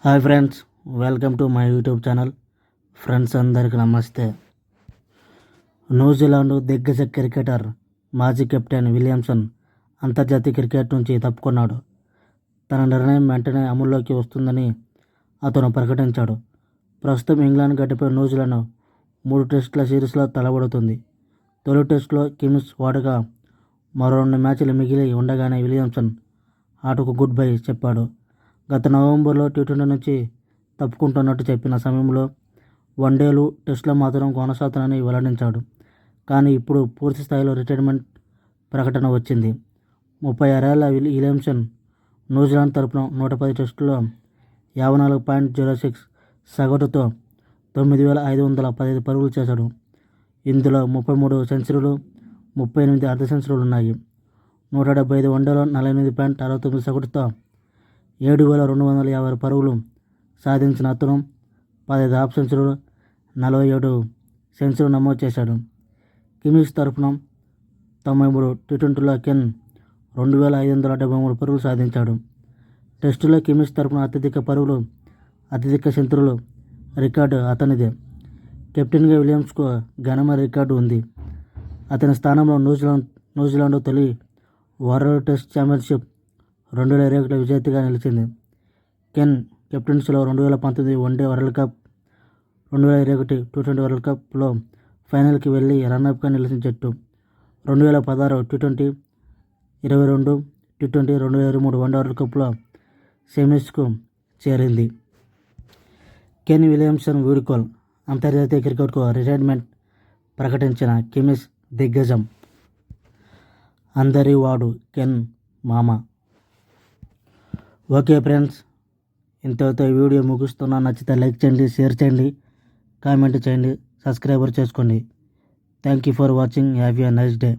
Hi friends, welcome to my YouTube channel. Friends అందరికీ నమస్తే. New Zealand దిగ్గజ క్రికెటర్ మాజీ కెప్టెన్ విలియమ్సన్ అంతర్జాతీయ క్రికెట్ నుంచి తప్పుకున్నాడు. తన నిర్ణయం వెంటనే అమల్లోకి వస్తుందని అతను ప్రకటించాడు. ప్రస్తుతం ఇంగ్లాండ్ గడ్డపై న్యూజిలాండ్ 3 టెస్టుల సిరీస్లో తలపడుతుంది. తొలి టెస్టులో కిమ్స్ ఓటగా మరో 2 మ్యాచ్లు మిగిలి ఉండగానే విలియమ్సన్ ఆటకు గుడ్ బై చెప్పాడు. గత నవంబర్లో టీ20 నుంచి తప్పుకుంటున్నట్టు చెప్పిన సమయంలో వన్డేలు, టెస్టులో మాత్రం కొనసాగుతానని వెల్లడించాడు. కానీ ఇప్పుడు పూర్తి స్థాయిలో రిటైర్మెంట్ ప్రకటన వచ్చింది. 36 ఏళ్ల విలియమ్సన్ న్యూజిలాండ్ తరపున 110 టెస్టుల్లో 54.06 సగటుతో 9,515 పరుగులు చేశాడు. ఇందులో 33 సెంచరీలు, 38 అర్ధ సెంచరీలు ఉన్నాయి. 175 వన్డేలో 48.69 సగటుతో 7,250 పరుగులు సాధించిన అతను 15 హాఫ్ సెంచరీలు, 47 సెంచరీలు నమోదు చేశాడు. కిమ్స్ తరపున 93 టీ20లో కెన్ 2,573 పరుగులు సాధించాడు. టెస్టులో కిమ్స్ తరపున అత్యధిక పరుగులు, అత్యధిక సెంచరీలు రికార్డు అతనిదే. కెప్టెన్గా విలియమ్స్కు ఘనమైన రికార్డు ఉంది. అతని స్థానంలో న్యూజిలాండ్ తొలి వరల్డ్ టెస్ట్ ఛాంపియన్షిప్ 2021 విజేతగా నిలిచింది. కెన్ కెప్టెన్సీలో 2019 వన్డే వరల్డ్ కప్, 2021 టీ20 వరల్డ్ కప్లో ఫైనల్కి వెళ్లి రన్నర్గా నిలిచిన జట్టు 2016 టీ20, 22 టీ20, 2023 వన్డే వరల్డ్ కప్లో సెమీస్కు చేరింది. కెన్ విలియమ్సన్ వీడ్కోలు. అంతర్జాతీయ క్రికెట్కు రిటైర్మెంట్ ప్రకటించిన కిమ్స్ దిగ్గజం. అందరి వాడు కెన్ మామ. ఓకే ఫ్రెండ్స్, ఇంతటితో ఈ వీడియో ముగిస్తున్నా. నచ్చితే లైక్ చేయండి, షేర్ చేయండి, కామెంట్ చేయండి, సబ్స్క్రైబర్ చేసుకోండి. Thank you for watching. Have a nice day.